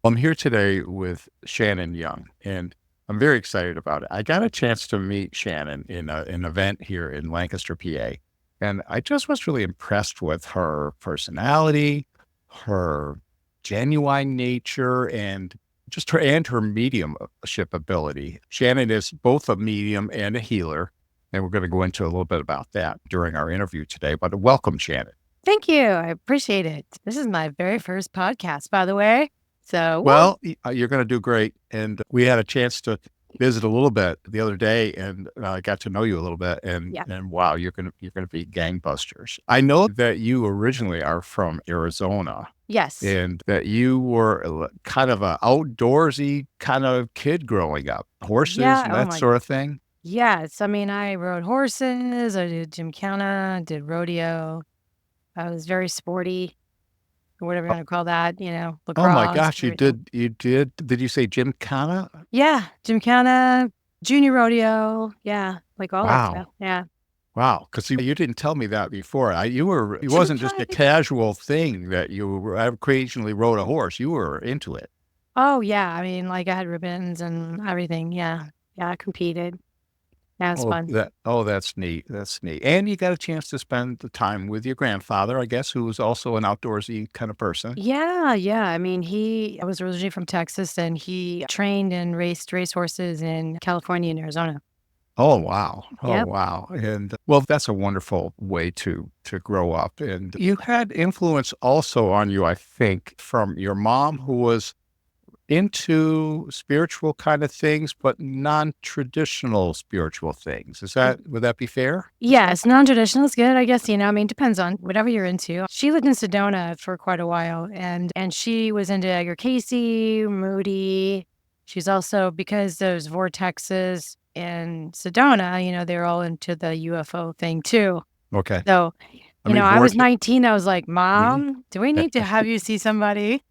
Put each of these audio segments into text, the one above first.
I'm here today with Shannon Young, and I'm very excited about it. I got a chance to meet Shannon in an event here in Lancaster, PA, and I just was really impressed with her personality, her genuine nature, and just her mediumship ability. Shannon is both a medium and a healer, and we're going to go into a little bit about that during our interview today. But welcome, Shannon. Thank you. I appreciate it. This is my very first podcast, by the way. So, woo. Well, you're going to do great. And we had a chance to visit a little bit the other day, and I got to know you a little bit. And Yeah. and wow, you're gonna be gangbusters. I know that you originally are from Arizona, Yes. and that you were kind of a outdoorsy kind of kid growing up, horses Yeah. and Oh that my. sort of thing. Yes. I mean, I rode horses. I did gymkhana, did rodeo. I was very sporty, or whatever you Oh, want to call that. oh my Lacrosse, gosh, you everything. did you did did you say gymkhana? Yeah, gymkhana, junior rodeo. Yeah, like all that Wow. stuff. Yeah. Wow, because you didn't tell me that before. It wasn't just a Gymkhana. casual thing that occasionally rode a horse. You were into it. Oh yeah. I mean, like I had ribbons and everything. Yeah. Yeah. I competed. That was fun. That's neat. That's neat. And you got a chance to spend the time with your grandfather, I guess, who was also an outdoorsy kind of person. Yeah, yeah. I mean, I was originally from Texas and he trained and raced racehorses in California and Arizona. Oh wow. Oh Yep. wow. And well, that's a wonderful way to grow up. And you had influence also on you, I think, from your mom who was into spiritual kind of things, but non-traditional spiritual things. Would that be fair to say? Yes, non-traditional is good, I guess, I mean, depends on whatever you're into. She lived in Sedona for quite a while and she was into Edgar Casey, Moody. She's also, because those vortexes in Sedona, they're all into the UFO thing too. Okay. So, I mean, I was Vortex. 19. I was like, Mhm. Mom, do we need to have you see somebody?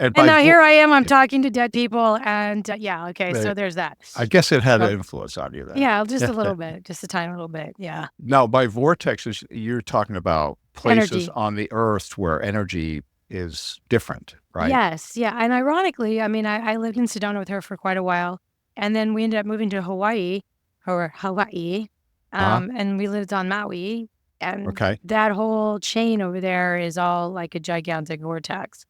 And And by now vo here I am, I'm talking to dead people and, yeah, okay, uh, so there's that. I guess it had So, an influence on you yeah, just then. a little bit, just a tiny little bit, yeah. Now, by vortexes, you're talking about places Energy. on the earth where energy is different, right? Yes, yeah, and ironically, I mean, I lived in Sedona with her for quite a while, and then we ended up moving to Hawaii, Uh-huh. and we lived on Maui, and Okay. that whole chain over there is all like a gigantic vortex.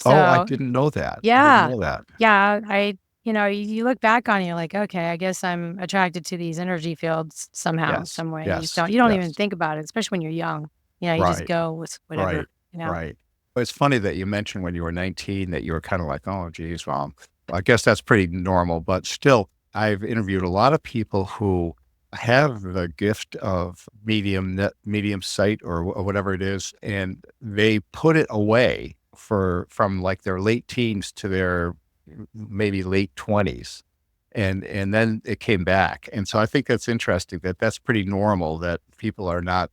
Oh, I So, didn't know that. I didn't yeah, know that. yeah, you look back on it, you're like, "Okay, I guess I'm attracted to these energy fields somehow, Yes. some way." Yes. You don't even Yes. think about it, especially when you're young. You just Right. go with whatever, Right. Right. It's funny that you mentioned when you were 19 that you were kind of like, oh, geez, well, I guess that's pretty normal. But still, I've interviewed a lot of people who have the gift of medium sight or whatever it is, and they put it away from like their late teens to their maybe late 20s. And then it came back. And so I think that's interesting that that's pretty normal that people are not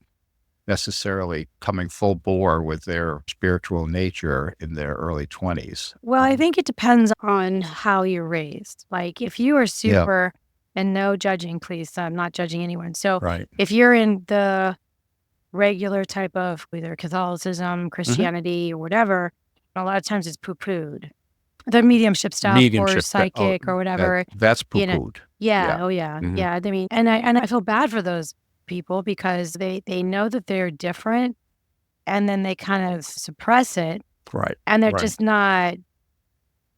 necessarily coming full bore with their spiritual nature in their early 20s. Well, I think it depends on how you're raised. Like, if you are Yeah, super, and no judging, please, I'm not judging anyone. So, right. if you're in the regular type of either Catholicism, Mhm. Christianity, or whatever, a lot of times it's poo-pooed. The mediumship stuff or Mediumship, psychic or whatever, that's you know. poo-pooed. Yeah, Yeah. oh yeah, Mhm. yeah. I mean, and I feel bad for those people because they know that they're different, and then they kind of suppress it, Right, and they're right, just not.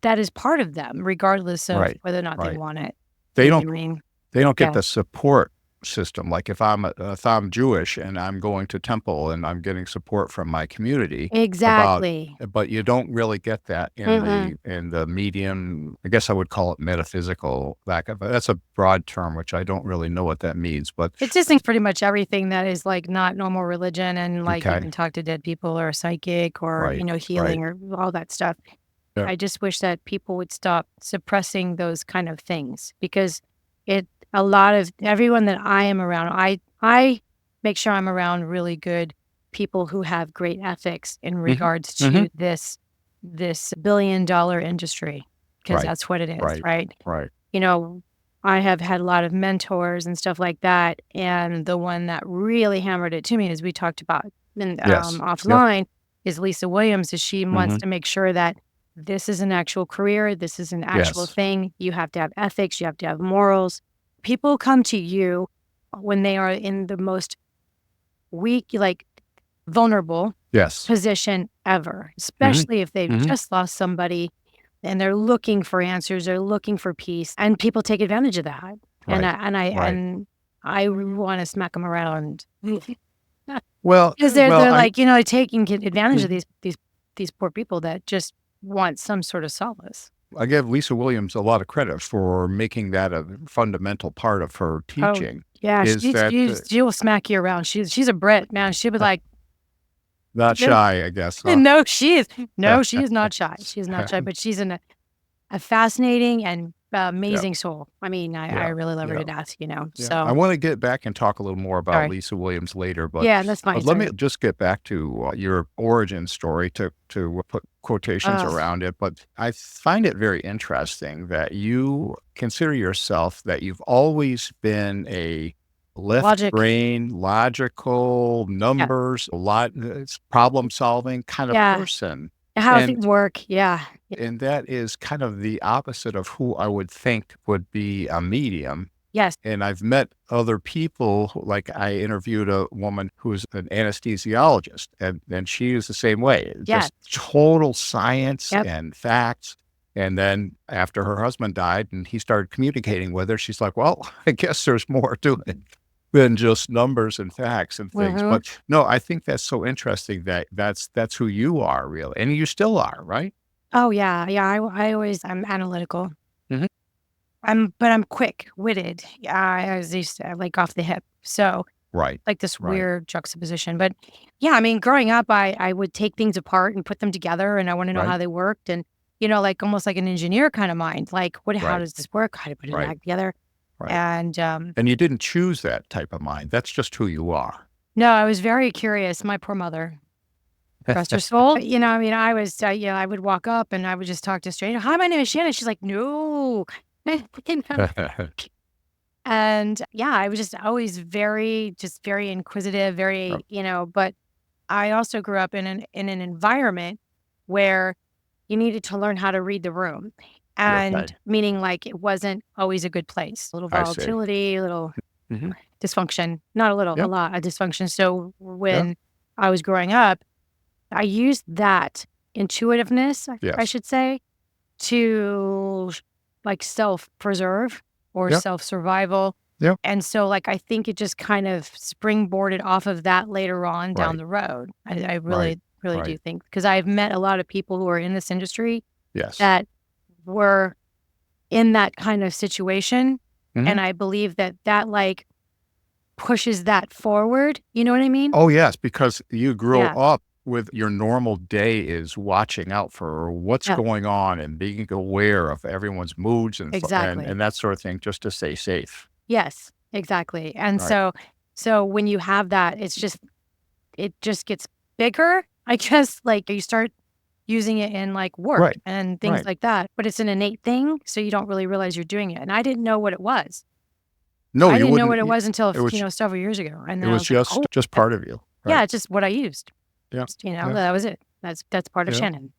That is part of them, regardless of right, whether or not they right. want it. They You know don't what I mean? they don't get Yeah. the support system. Like if I'm Jewish and I'm going to temple and I'm getting support from my community about Exactly. but you don't really get that Mm-mm. in the medium. I guess I would call it metaphysical lack of that's a broad term, which I don't really know what that means, but It's just in pretty much everything that is, like, not normal religion and, like, you okay. can talk to dead people or psychic or, Right, right. healing or all that stuff. Yeah. I just wish that people would stop suppressing those kind of things because it a lot of everyone that I am around, I make sure I'm around really good people who have great ethics in Mhm, regards mhm. to this billion-dollar industry, because Right, that's what it is, right, right? right. You know, I have had a lot of mentors and stuff like that, and the one that really hammered it to me, as we talked about in, Yes. Yep. offline, is Lisa Williams, is she wants Mhm. to make sure that this is an actual career. This is an actual Yes. thing. You have to have ethics. You have to have morals. People come to you when they are in the most weak, like vulnerable Yes. position ever, Mhm. especially if they've Mhm. just lost somebody and they're looking for answers, they're looking for peace, and people take advantage of that. And Right. Right. I want to smack them around Well, because well, they're I like taking advantage of Mhm. these poor people that just want some sort of solace. I give Lisa Williams a lot of credit for making that a fundamental part of her Oh teaching, yeah, is that, she'll smack you around. She's a Brit, man. She'll be like, not shy, I guess, huh? no, she is no, she is not shy. She is not shy, but she's a fascinating and Yeah, amazing soul. I mean, I yeah, really love her yeah. to death, Yeah, I So, wanna get back and talk a little more about sorry. Lisa Williams later, Yeah, that's fine, let me sorry. just get back to, your origin story to put quotations Ugh, around it, but I find it very interesting that you consider yourself that you've always been a left logic. brain, logical, Yeah, numbers, a lot problem-solving kind of yeah, person, how and things work. Yeah, that is kind of the opposite of who I would think would be a medium. yes, And I've met other people, like I interviewed a woman who's an anesthesiologist, and she is the same way, yeah, just total science yep. and facts. And then after her husband died and he started communicating with her, she's like, well, I guess there's more to it than just numbers and facts and things. Mhm. But no, I think that's so interesting that that's who you are really. And you still are, right? Oh, yeah, yeah, I always I'm analytical. Mhm. But I'm quick-witted. Yeah, I was used to like, off the hip. So, Right. like, this Right. weird juxtaposition, but, yeah, I mean, growing up, I would take things apart and put them together, and I wanna know Right. how they worked and, like, almost like an engineer kinda mind, like, how Right. does this work? How to put it Right. back together? Right. And, And you didn't choose that type of mind. That's just who you are. no, I was very curious. My poor mother, rest her soul. I mean, I was, I would walk up and I would just talk to a stranger. "Hi, my name is Shannon." She's like, "No." You know? And, yeah, I was just always very inquisitive, Oh, but I also grew up in an environment where you needed to learn how to read the room, yeah, and okay. meaning, like, it wasn't always a good place. A little I see. volatility, a little Mhm. dysfunction. Not a little, a Yep. lot of dysfunction. So, Yeah. when I was growing up, I used that intuitiveness, I Yes. should say, to, like, self-preserve or Yep. self-survival, Yep. and so, like, I think it just kind of springboarded off of that later on down Right. the road. I Right. really do Right. think because I've met a lot of people who are in this industry Yes. that were in that kind of situation, Mhm. and I believe that, like, pushes that forward, you know what I mean? Oh, yes, because you grow Yeah, up with your normal day is watching out for what's yeah, going on and being aware of everyone's moods and exactly. that sort of thing just to stay safe. Yes, exactly, and Right. so when you have that, it just gets bigger, I guess, like, you start using it in, like, work Right. and things Right. like that, but it's an innate thing, so you don't really realize you're doing it, and I didn't know what it was. No, I you didn't know wouldn't what it was until, it was several years ago, and it then I was was like, "Oh, just that" part of you. yeah, Right. it's just what I used. Yeah. Yeah. That was it. That's part of Yeah. Shannon.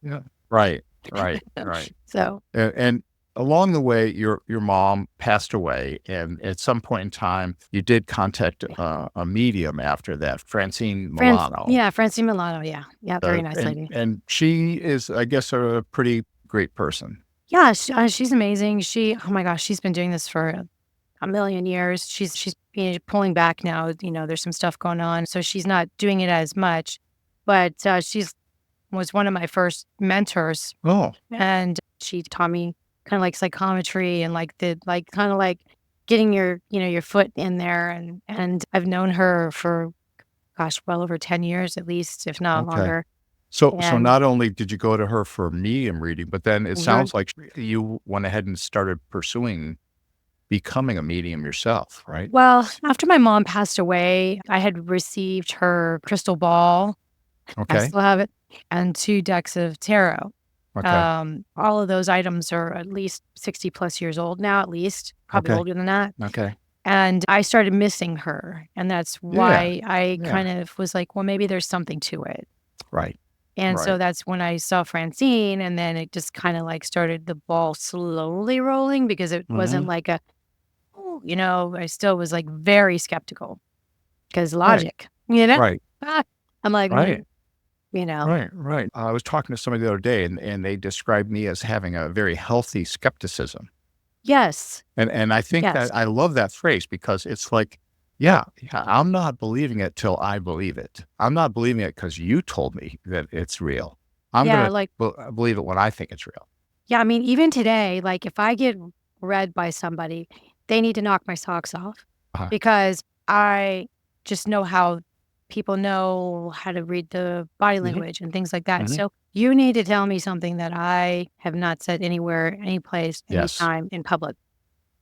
Yeah. Right. Right. Right. So, And along the way, your mom passed away, and at some point in time, you did contact a medium after that, Francine Milano, Francine Milano, yeah, yeah, very nice lady. and she is, I guess, a pretty great person. Yeah, she's amazing. Oh my gosh, she's been doing this for a million years. She's pulling back now. There's some stuff going on, so she's not doing it as much. But she's was one of my first mentors, Oh, and she taught me kind of like psychometry and like the like kind of like getting your foot in there. And I've known her for gosh, well over 10 years at least, if not okay. longer. So And not only did you go to her for medium reading, but then it mhm. sounds like you went ahead and started pursuing becoming a medium yourself, right? Well, after my mom passed away, I had received her crystal ball. I Okay. still have it, and 2 decks of tarot. Okay. All of those items are at least 60 plus years old now, at least, probably Okay. older than that. Okay. And I started missing her, and that's Yeah. why I Yeah. kind of was like, "Well, maybe there's something to it." Right. And so Right. that's when I saw Francine, and then it just kind of like started the ball slowly rolling because it wasn't Mhm. like a, "Oh," I still was like very skeptical because Right. logic, you know? Right. Ah, I'm like, Right. you know, Right. Right. I was talking to somebody the other day, and they described me as having a very healthy skepticism. yes, And I think yes. that I love that phrase because it's like, yeah, I'm not believing it till I believe it. I'm not believing it because you told me that it's real. I'm Yeah, gonna like, believe it when I think it's real. yeah, I mean, even today, like if I get read by somebody, they need to knock my socks off Uh-huh. because I just know how people know how to read the body Mhm. language and things like that. Mhm. So you need to tell me something that I have not said anywhere, any place, Yes. anytime in public.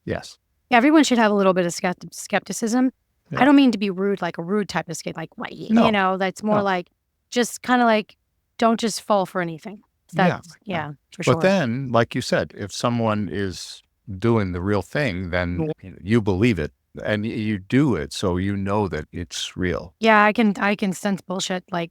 Yes. Yeah, everyone should have a little bit of skepticism. I Yeah. don't mean to be rude, like a rude type of skeptic, like, what, No. that's more No. like just kind of like, don't just fall for anything. Yeah. That's, Yeah. yeah, for But sure. then, like you said, if someone is doing the real thing, then you believe it and you do it, so you know that it's real. Yeah, I can sense bullshit like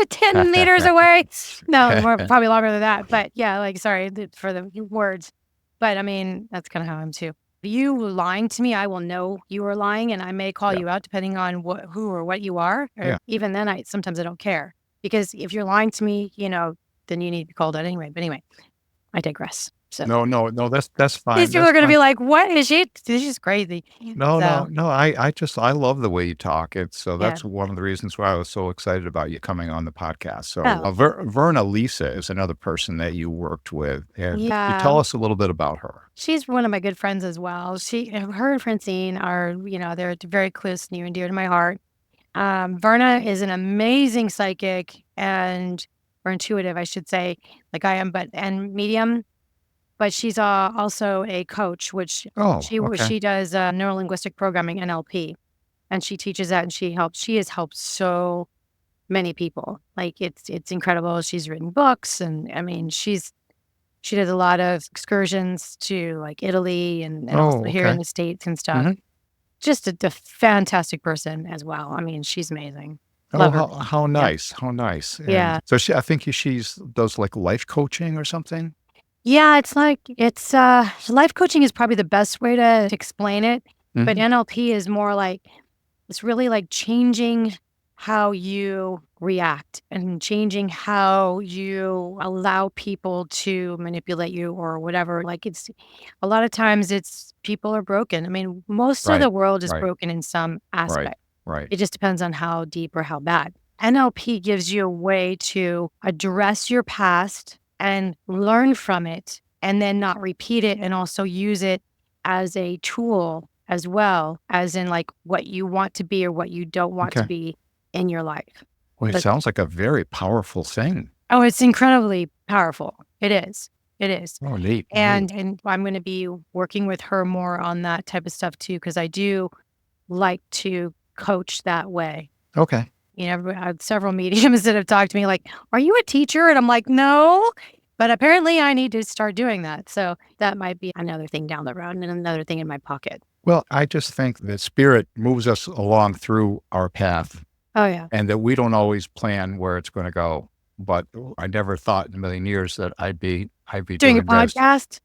10 meters away. No, more probably longer than that. But yeah, like sorry for the words. But I mean, that's kind of how I'm too. You lying to me, I will know you are lying and I may call Yeah. you out depending on who or what you are. Or Yeah. even then I sometimes I don't care. Because if you're lying to me, then you need to be called out anyway. But anyway, I digress. So No, no, no, that's these fine. people That's are gonna fine. be like, what is she? She's crazy. No, no, So no, I just I love the way you talk. It's so yeah. that's one of the reasons why I was so excited about you coming on the podcast. So, Oh. Verna Lisa is another person that you worked with, and you Yeah. tell us a little bit about her. She's one of my good friends as well. Her and Francine are, they're very close, near and dear to my heart. Verna is an amazing psychic or intuitive, I should say, like I am, and medium. But she's also a coach, which Oh, okay. she does neuro linguistic programming (NLP), and she teaches that, and she has helped so many people. Like it's incredible. She's written books, and I mean she did a lot of excursions to, like, Italy and also Oh, here in okay. the States and stuff. Mhm. Just a fantastic person as well. I mean, she's amazing. Oh, Love her. how Yeah. nice, how nice. And Yeah. so I think she's does like life coaching or something. Yeah, it's like life coaching is probably the best way to explain it, but Mhm. NLP is more like it's really like changing how you react and changing how you allow people to manipulate you or whatever. Like it's a lot of times it's people are broken. I mean, most of Right, the world is right, broken in some right, aspect. right. It just depends on how deep or how bad. NLP gives you a way to address your past and learn from it and then not repeat it and also use it as a tool as well as in like what you want to be or what you don't want to Okay. be in your life. Well, it But sounds like a very powerful thing. oh, it's incredibly powerful. It is. It is. Oh, neat, neat. And I'm going to be working with her more on that type of stuff too because I do like to coach that way. Okay. I had several mediums that have talked to me like, "Are you a teacher?" And I'm like, "No." But apparently I need to start doing that. So that might be another thing down the road and another thing in my pocket. Well, I just think that spirit moves us along through our path Oh yeah. and that we don't always plan where it's gonna go. But I never thought in a million years that I'd be Doing a doing this. podcast?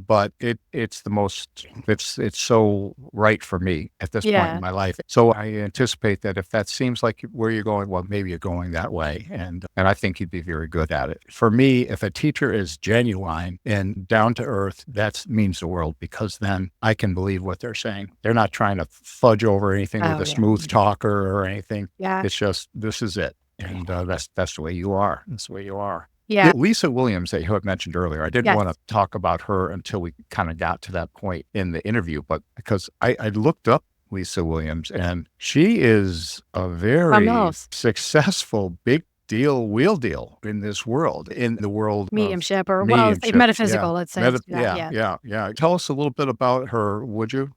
But it's the most it's so right for me at this point in Yeah. my life. So I anticipate that if that seems like where you're going, well, maybe you're going that way, and I think you'd be very good at it. For me, if a teacher is genuine and down to earth, that means the world because then I can believe what they're saying. They're not trying to fudge over anything with Oh a yeah. smooth talker or anything. Yeah. It's just this is it, and that's the way you are. That's the way you are. Yeah. Lisa Williams that you had mentioned earlier, I didn't Yes. want to talk about her until we kind of got to that point in the interview, but because I looked up Lisa Williams and she is a From very those successful, big deal, wheel deal in this world, in the world of mediumship or well, it's mediumship. Yeah. metaphysical, let's say. Let's do that. Yeah, Yeah. yeah, yeah. Tell us a little bit about her, would you?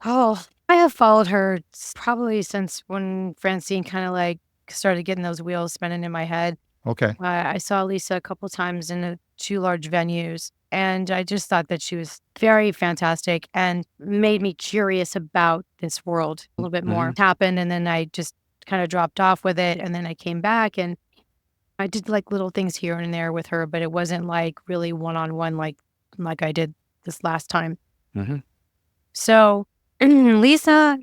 Oh, I have followed her probably since when Francine kind of like started getting those wheels spinning in my head. Okay. I saw Lisa a couple times in two large venues, and I just thought that she was very fantastic and made me curious about this world a little bit more. Hmm. It happened, and then I just kind of dropped off with it, and then I came back, and I did like little things here and there with her, but it wasn't like really one-on-one like I did this last time. Hmm. So Lisa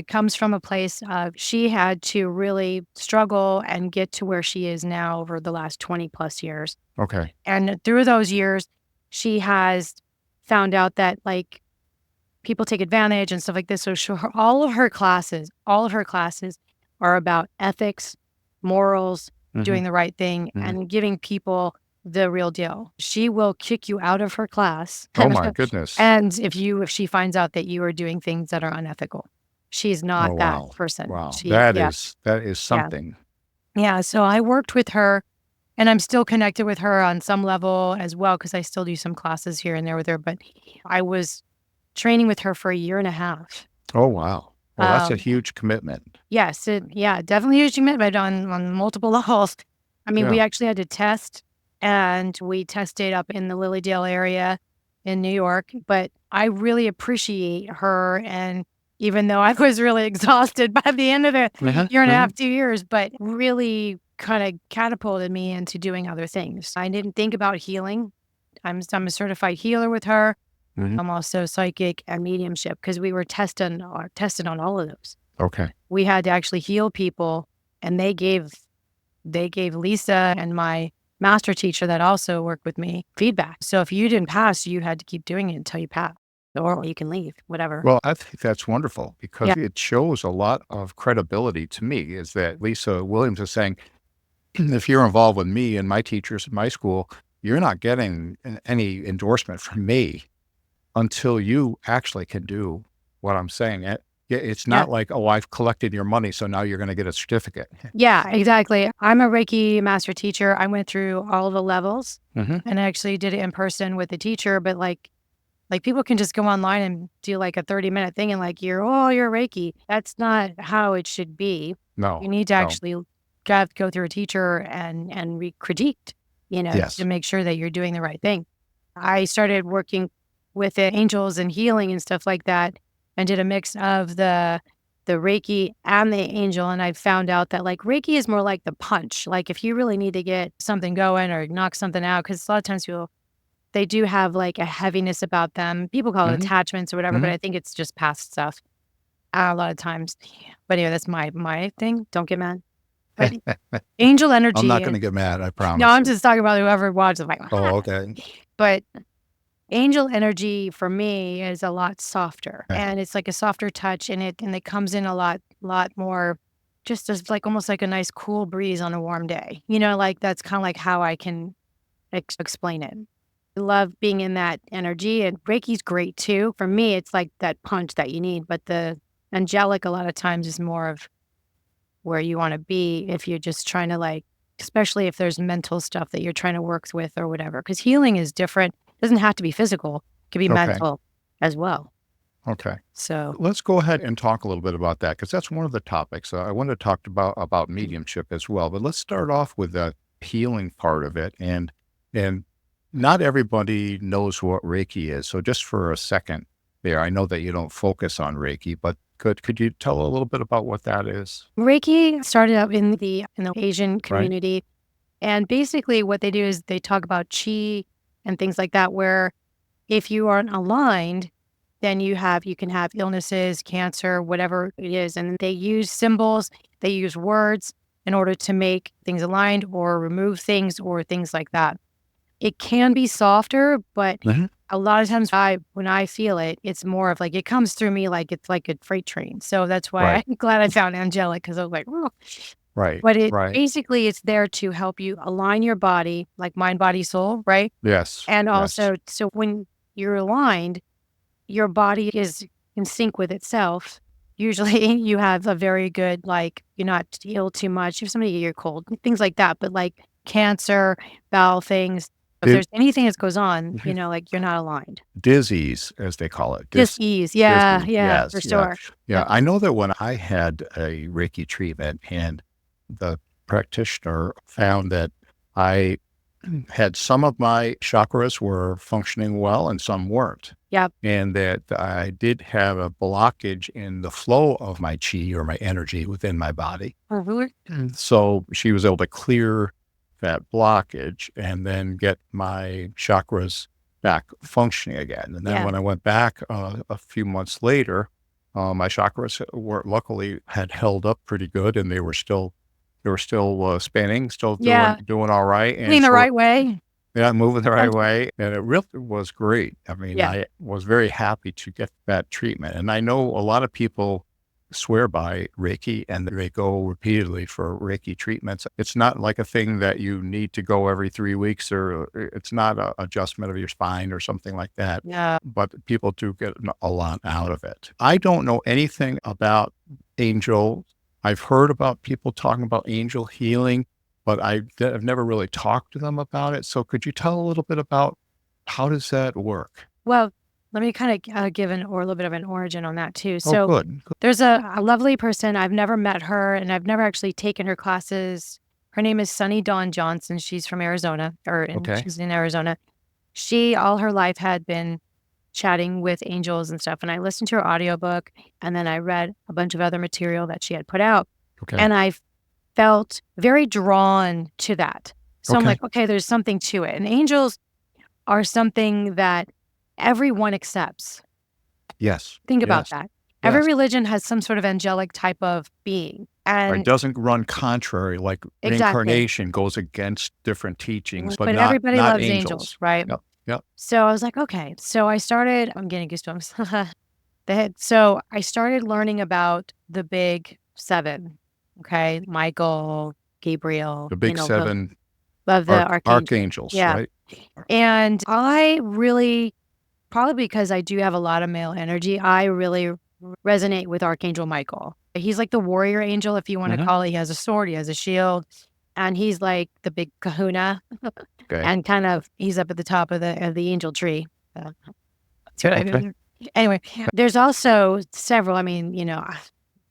comes from a place of she had to really struggle and get to where she is now over the last 20 plus years. Okay. And through those years, she has found out that like people take advantage and stuff like this. So all of her classes are about ethics, morals, Hmm. doing the right thing, Hmm. and giving people the real deal. She will kick you out of her class, Oh my goodness. and if she finds out that you are doing things that are unethical, she's Oh not that wow. person. Wow. She, yeah, That is yeah, something. yeah. So I worked with her, and I'm still connected with her on some level as well because I still do some classes here and there with her. But I was training with her for a year and a half. Oh wow. Well, that's a Um, huge commitment. yes, yeah, definitely a huge commitment on multiple levels. I mean, we Yeah. actually had to test, and we tested up in the Lilydale area in New York, but I really appreciate her, and even though I was really exhausted by the end of the Uh-huh. year and a Uh-huh. half, 2 years, but really kinda catapulted me into doing other things. I didn't think about healing. I'm a certified healer with her. Mhm. I'm also psychic and mediumship because we were tested on all of those. Okay. We had to actually heal people, and they gave Lisa and my master teacher that also worked with me feedback. So if you didn't pass, you had to keep doing it until you passed, or you can leave, whatever. Well, I think that's wonderful Yeah, because it shows a lot of credibility to me is that Lisa Williams is saying, if you're involved with me and my teachers at my school, you're not getting any endorsement from me until you actually can do what I'm saying. It's yeah, not like, oh, I've collected your money, so now you're going to get a certificate. yeah, exactly. I'm a Reiki master teacher. I went through all the levels, Hmm. and I actually did it in person with the teacher, but like people can just go online and do like a 30-minute thing and like you're Reiki. That's not how it should be. You No, need to no. actually go through a teacher and be critiqued, to Yes. make sure that you're doing the right thing. I started working with the angels and healing and stuff like that, and did a mix of the Reiki and the angel. And I found out that like Reiki is more like the punch. Like if you really need to get something going or knock something out, because a lot of times people they do have, like, a heaviness about them. People call it Hmm. attachments or whatever, but Hmm. I think it's just past stuff, a lot of times. But anyway, that's my thing. Don't get mad. But angel I'm not energy going to is get mad. I no, promise I'm you. just talking about whoever watches, like, Oh, okay. but angel energy for me is a lot softer, Eh, and it's like a softer touch, and it comes in a lot more just as, like, almost like a nice cool breeze on a warm day. Like, that's kinda like how I can explain it. I love being in that energy, and Reiki's great too. For me, it's like that punch that you need, but the angelic a lot of times is more of where you wanna be if you're just trying to, like especially if there's mental stuff that you're trying to work with or whatever. Because healing is different. It doesn't have to be physical, it could be Okay. mental as well. Okay. So Let's go ahead and talk a little bit about that because that's one of the topics. I wanted to talk about mediumship as well, but let's start off with the healing part of it. And not everybody knows what Reiki is. So just for a second there, I know that you don't focus on Reiki, but could you tell a little bit about what that is? Reiki started out in the Asian Right? community, and basically what they do is they talk about qi and things like that, where if you aren't aligned, then you can have illnesses, cancer, whatever it is, and they use symbols, they use words in order to make things aligned or remove things or things like that. It can be softer, but Hmm. a lot of times when I feel it, it's more of like it comes through me like it's like a freight train. So that's why Right. I'm glad I found Angelic because I was like, "Oh." Right. But it Right. basically it's there to help you align your body, like mind, body, soul, right? Yes. And Yes. also, so when you're aligned, your body is in sync with itself. Usually, you have a very good, like, you're not ill too much. If somebody you're cold, things like that. But like cancer, bowel things, if Di- there's anything that goes on, like you're not aligned. Disease, as they call it. Dis-ease. Yeah, Disease. yeah, for Yes. Yeah. sure. Yeah. Yep. I know that when I had a Reiki treatment and the practitioner found that I had some of my chakras were functioning well and some weren't. Yep. And that I did have a blockage in the flow of my chi or my energy within my body. Mhm. So she was able to clear that blockage and then get my chakras back functioning again. And then Yeah. when I went back a few months later, my chakras were luckily had held up pretty good, and they were still spinning, still doing Yeah. doing all right. Moving And the so right way. yeah, moving the right Essentially. way, and it really was great. I mean, Yeah. I was very happy to get that treatment, and I know a lot of people swear by Reiki, and they go repeatedly for Reiki treatments. It's not like a thing that you need to go every 3 weeks, or it's not a adjustment of your spine or something like that, Yeah. but people do get a lot out of it. I don't know anything about angel. I've heard about people talking about angel healing, but I've never really talked to them about it. So could you tell a little bit about how does that work? Well, let me kind of give or a little bit of an origin on that too. Oh, So good. there's a lovely person. I've never met her and I've never actually taken her classes. Her name is Sunny Dawn Johnson. She's from Arizona, and Okay. she's in Arizona. She all her life had been chatting with angels and stuff. And I listened to her audiobook and then I read a bunch of other material that she had put out. Okay. And I felt very drawn to that. So I'm Okay. like, okay, there's something to it. And angels are something that everyone accepts. Yes. Think about Yes. that. Every Yes. religion has some sort of angelic type of being. Right. And Doesn't run contrary like exactly. reincarnation goes against different teachings, but But not everybody not loves angels, angels. right? Yep. Yep. So I was like, okay. So I started, I'm getting goosebumps. So I started learning about the big seven. Okay. Michael, Gabriel, The big seven of the archangel. archangels, Yeah. right? And I really, probably because I do have a lot of male energy, I really resonate with Archangel Michael. He's like the warrior angel, if you want to Hmm. call it. He has a sword, he has a shield, and he's like the big kahuna Okay. and kind of he's up at the top of the angel tree. That's what I Okay. mean. Anyway, there's also several. I mean,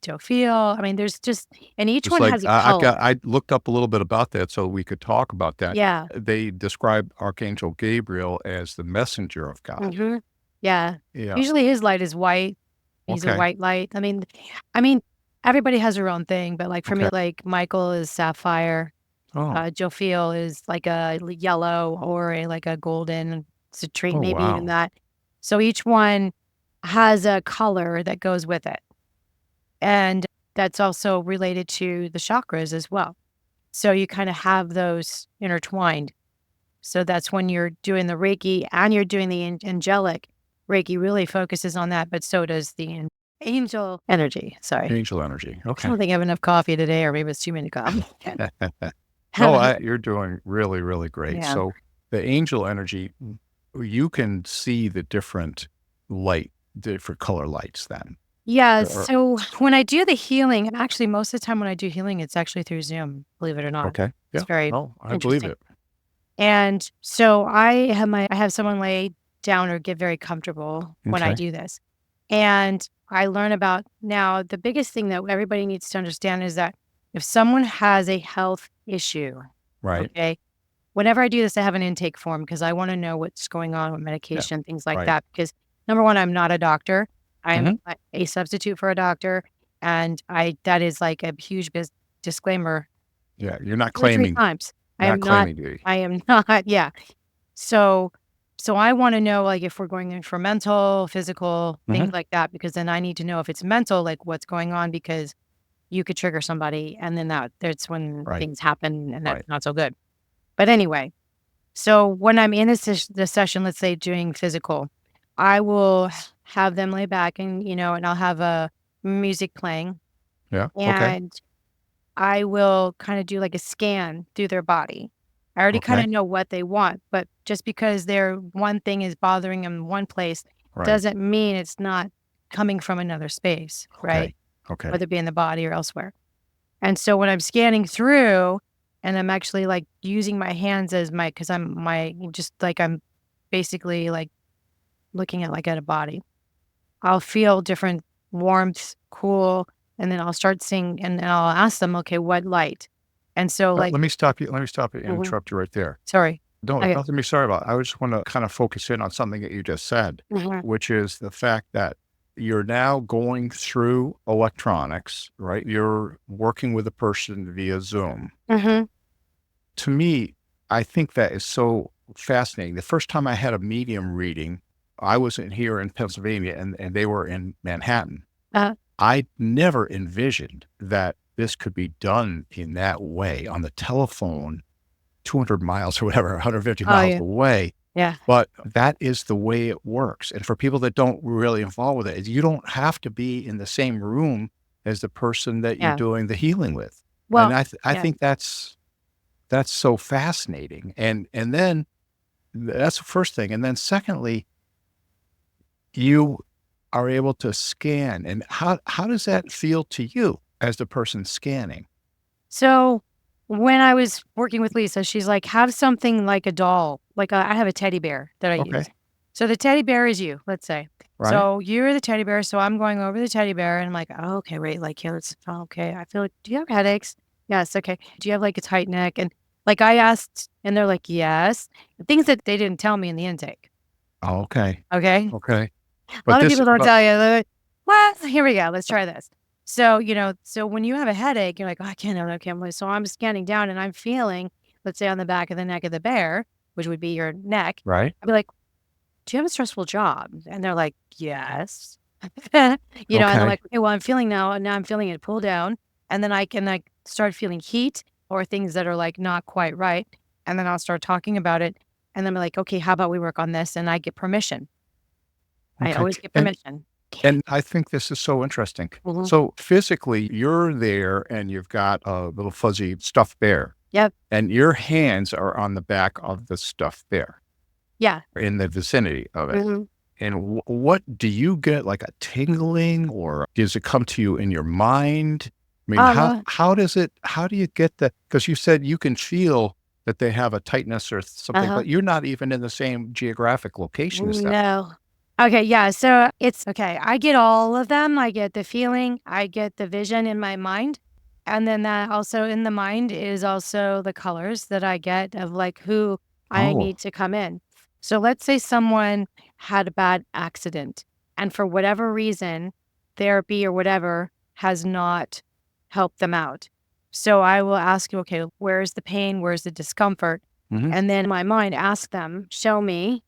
Jofiel. I mean, there's just and each It's one like has a color. I looked up a little bit about that so we could talk about that. Yeah. They describe Archangel Gabriel as the messenger of God. Hmm. Yeah. Yeah. Usually his light is white. He's a Okay. white light. I mean, everybody has their own thing, but like for me, Okay. like Michael is sapphire. Oh. Jofiel is like a yellow or like a golden citrine, Oh, maybe even wow. that. So each one has a color that goes with it. And that's also related to the chakras as well. So you kind of have those intertwined. So that's when you're doing the Reiki and you're doing the angelic. Reiki really focuses on that, but so does the angel energy. Sorry. Angel energy. I Okay. don't think I have enough coffee today, or maybe it's too many coffee. No, you're doing really, really great. Yeah. So the angel energy, you can see the different color lights then. Yeah. Or So when I do the healing, and actually most of the time when I do healing, it's actually through Zoom, believe it or not. okay. It's Yeah. very No, I believe interesting. it. And so I have someone lay down or get very comfortable when I Okay. do this. And I learn about now the biggest thing that everybody needs to understand is that if someone has a health issue, Right. okay, whenever I do this, I have an intake form because I want to know what's going on with Yeah. medication and things like Right. that. Because number one, I'm not a doctor. I'm Hmm. a substitute for a doctor. And that is like a huge disclaimer Yeah. You're not 2 or 3 claiming, times. I not am not claiming to be. I am not yeah. So so I wanna know, like, if we're going in for mental, physical, things Hmm. like that, because then I need to know if it's mental, like, what's going on, because you could trigger somebody, and then that's when Right. things happen, and that's Right. not so good. But anyway, so when I'm in the session, let's say doing physical, I will have them lay back and, and I'll have a music playing, Yeah. Okay. and I will kinda do like a scan through their body. I already kinda Okay. know what they want, but just because their one thing is bothering them in one place Right. doesn't mean it's not coming from another space, right? Okay. Okay. Whether it be in the body or elsewhere. And so when I'm scanning through and I'm actually, like, using my hands as my, because 'cause I'm basically, like, looking at a body. I'll feel different warmth, cool, and then I'll start seeing and I'll ask them, "Okay, what light?" And so, like Let me stop you. Let me stop you and mhm, interrupt you right there. sorry. No, it's Okay. nothing to be sorry about. I just want to kind of focus in on something that you just said, Mhm, which is the fact that you're now going through electronics, right? You're working with a person via Zoom. mhm. to me, I think that is so fascinating. The first time I had a medium reading, I was in here in Pennsylvania and they were in Manhattan. Uh, I never envisioned that this could be done in that way on the telephone, 200 miles or whatever, 150 oh, miles yeah. away. Yeah. But that is the way it works. And for people that don't really involve with it, you don't have to be in the same room as the person that you're Yeah. doing the healing with. And Well, I yeah. think that's so fascinating. And then that's the first thing. And then secondly, you are able to scan. And how does that feel to you as the person scanning? So when I was working with Lisa, she's like, have something like a doll. Like I have a teddy bear that I use. Okay. So the teddy bear is you, let's say. Right. So you're the teddy bear. So I'm going over the teddy bear and I'm like, oh, okay, wait, like, here, let's, oh, okay. I feel like, do you have headaches? Yes. Okay. Do you have like a tight neck? And like I asked, and they're like, yes. Things that they didn't tell me in the intake. Okay. Okay. Okay. A But lot of this people don't but tell you. They're like, "What? Here we go. Let's try this." So, so when you have a headache, you're like, "Oh, I can't, I can't believe." So I'm scanning down and I'm feeling, let's say on the back of the neck of the bear, which would be your neck. right. I'd be like, "Do you have a stressful job?" And they're like, "Yes." And I'm Okay. like, "Okay, well, I'm feeling now I'm feeling it pull down." And then I can like start feeling heat or things that are like not quite right. And then I'll start talking about it. And then I'm like, okay, how about we work on this? And I get permission. I Okay. always get permission. And I think this is so interesting. Mhm. So physically, you're there and you've got a little fuzzy stuffed bear, Yep. and your hands are on the back of the stuffed bear Yeah. in the vicinity of it. Mhm. And what do you get, like a tingling, or does it come to you in your mind? I mean, Uh, how do you get that? Because you said you can feel that they have a tightness or something, uh-huh. but you're not even in the same geographic location as them. No. Okay, yeah, so it's okay, I get all of them, I get the feeling, I get the vision in my mind, and then that also in the mind is also the colors that I get of, like, who I Oh, need to come in. So let's say someone had a bad accident, and for whatever reason, therapy or whatever has not helped them out. So I will ask you, "Okay, where's the pain? Where's the discomfort?" hmm, And then my mind ask them, "Show me,"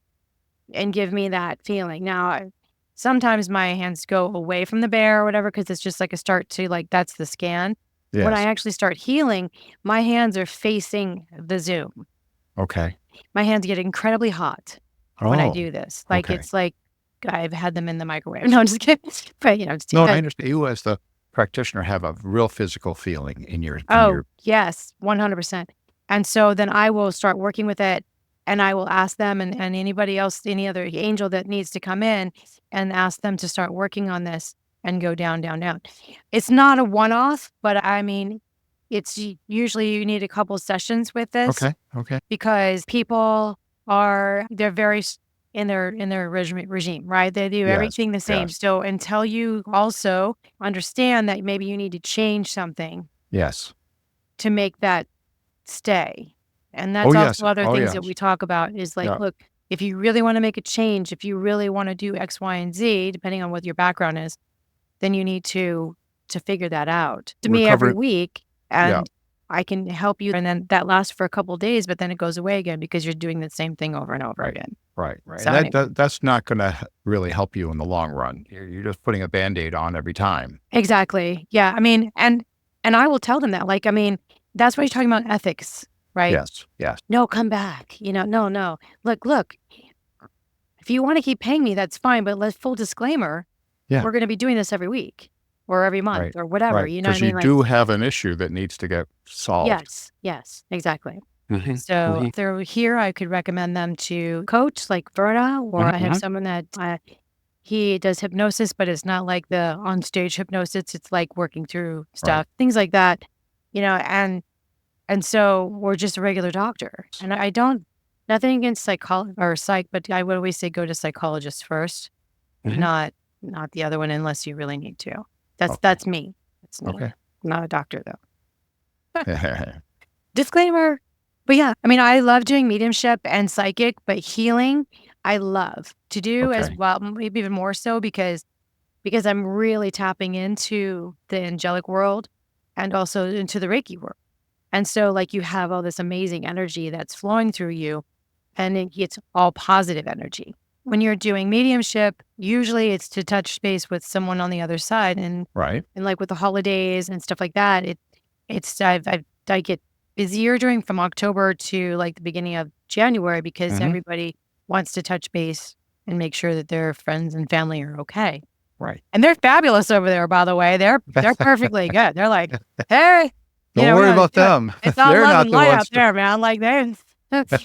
and give me that feeling. Now, sometimes my hands go away from the bear or whatever because it's just like a start to like that's the scan. When I yes. actually start healing, my hands are facing the Zoom. Okay. My hands get incredibly hot when I Oh, do this. Like okay. it's like I've had them in the microwave. No, I'm just kidding. But just No, I understand. You as the practitioner have a real physical feeling in oh, your yes, 100%. And so then I will start working with it and I will ask them and anybody else, any other angel that needs to come in and ask them to start working on this and go down, down, down. It's not a one off, but I mean, usually you need a couple sessions with this okay, okay. because people they're very in their regime, right? They do Yes, everything the same. yes, So until you also understand that maybe you need to change something yes. to make that stay. And Oh, that's yes. also other Oh, things that we yes. talk about is like, Yeah. look, if you really want to make a change, if you really want to do X, Y, and Z, depending on what your background is, then you need to figure that out to me every Recovering week. yeah, And I can help you. And then that lasts for a couple of days, but then it goes away again because you're doing the same thing over and over right, again. right, right. So And anyway, that's not gonna really help you in the long run. You're just putting a Band-Aid on every time. exactly. Yeah. I mean, and I will tell them that, like, I mean, that's why you're talking about ethics, right? Yes, yes. No, come back. No, no. Look, if you want to keep paying me, that's fine. But let's full disclaimer, Yeah, we're going to be doing this every week or every month right, or whatever. right. You know what I Because you mean? Like, do have an issue that needs to get solved. yes, yes, exactly. Mhm, So mhm, if they're here, I could recommend them to coach like Verna, or mhm, I have mhm. someone that he does hypnosis, but it's not like the on stage hypnosis. It's like working through Right. stuff, things like that, and so we're just a regular doctor. And I don't, nothing against or psych, but I would always say go to psychologist first, Mhm. not not the other one unless you really need to. Okay, That's me. That's me. okay. I'm not a doctor though. Disclaimer. But yeah, I mean, I love doing mediumship and psychic, but healing, I love to do as Okay. well, maybe even more so because I'm really tapping into the angelic world and also into the Reiki world. And so like you have all this amazing energy that's flowing through you and it's all positive energy. When you're doing mediumship, usually it's to touch space with someone on the other side. Right. And like with the holidays and stuff like that, I get busier during from October to like the beginning of January because Hmm. everybody wants to touch base and make sure that their friends and family are okay. Right. And they're fabulous over there, by the way. They're perfectly good. They're like, "Hey, Don't we worry don't about them. it's all They're love not and the light out ones to. there, man." Like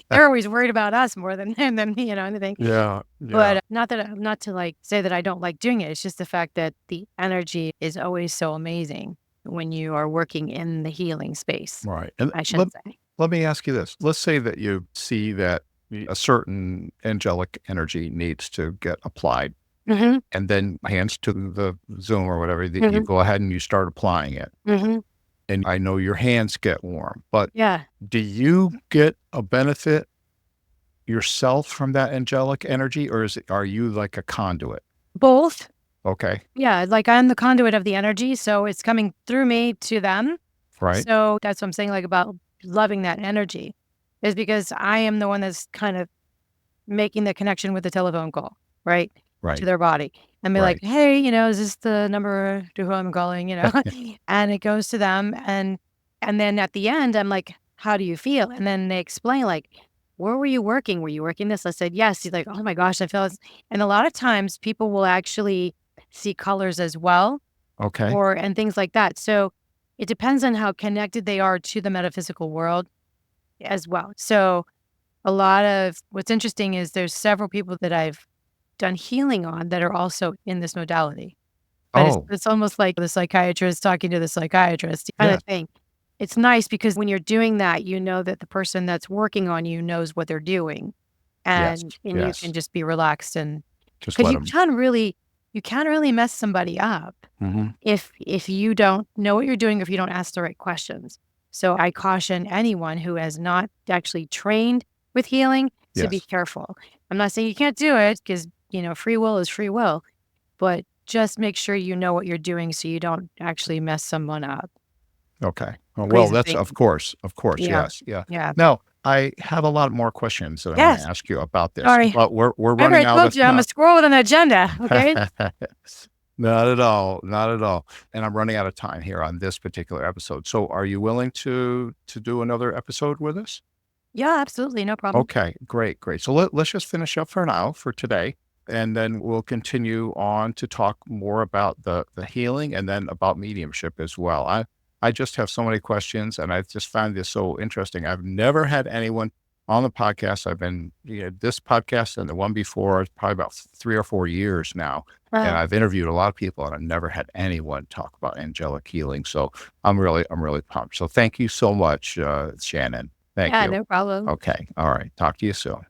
they're always worried about us more than anything. Yeah. But Yeah. not to like say that I don't like doing it. It's just the fact that the energy is always so amazing when you are working in the healing space, Right. And I should say. let me ask you this. Let's say that you see that a certain angelic energy needs to get applied, Mhm. and then hands to the Zoom or whatever, that you Mhm. go ahead and you start applying it. Mhm. And I know your hands get warm, but Yeah. do you get a benefit yourself from that angelic energy, or are you like a conduit? Both. Okay. Yeah, like I'm the conduit of the energy, so it's coming through me to them. Right. So that's what I'm saying, like about loving that energy, is because I am the one that's kind of making the connection with the telephone call, right, to Right. their body, and be like, Right. "Hey, is this the number to who I'm calling?" And it goes to them, and then at the end, I'm like, "How do you feel?" And then they explain, like, "Where were you working? Were you working this?" I said, "Yes." He's like, "Oh my gosh, I feel this." And a lot of times, people will actually see colors as well, Okay. or and things like that. So it depends on how connected they are to the metaphysical world as well. So a lot of what's interesting is there's several people that I've done healing on that are also in this modality. But Oh, it's almost like the psychiatrist talking to the psychiatrist kind of yes. thing. It's nice because when you're doing that, you know that the person that's working on you knows what they're doing, Yes. and you can Yes. just be relaxed and Just because let them. you can't really mess somebody up Hmm. if you don't know what you're doing, if you don't ask the right questions. So I caution anyone who has not actually trained with healing to be Yes. careful. I'm not saying you can't do it because, free will is free will, but just make sure you know what you're doing so you don't actually mess someone up. Okay. Well, Please and that's thank you. of course, Yeah. yes, yeah. Yeah. Now, I have a lot more questions that I wanna Yes. ask you about this, Sorry. but we're Remember I running out told of you I'm a time. squirrel with an agenda. Okay. Not at all, not at all, and I'm running out of time here on this particular episode, so are you willing to do another episode with us? Yeah, absolutely. No problem. Okay, great, great. So let's just finish up for now for today, and then we'll continue on to talk more about the healing and then about mediumship as well. I just have so many questions, and I just find this so interesting. I've never had anyone on the podcast. I've been this podcast and the one before it's probably about 3 or 4 years now, and Uh, I've interviewed a lot of people, and I've never had anyone talk about angelic healing. So I'm really pumped. So thank you so much, Shannon. Thank yeah, you. no problem. Okay. All right. Talk to you soon.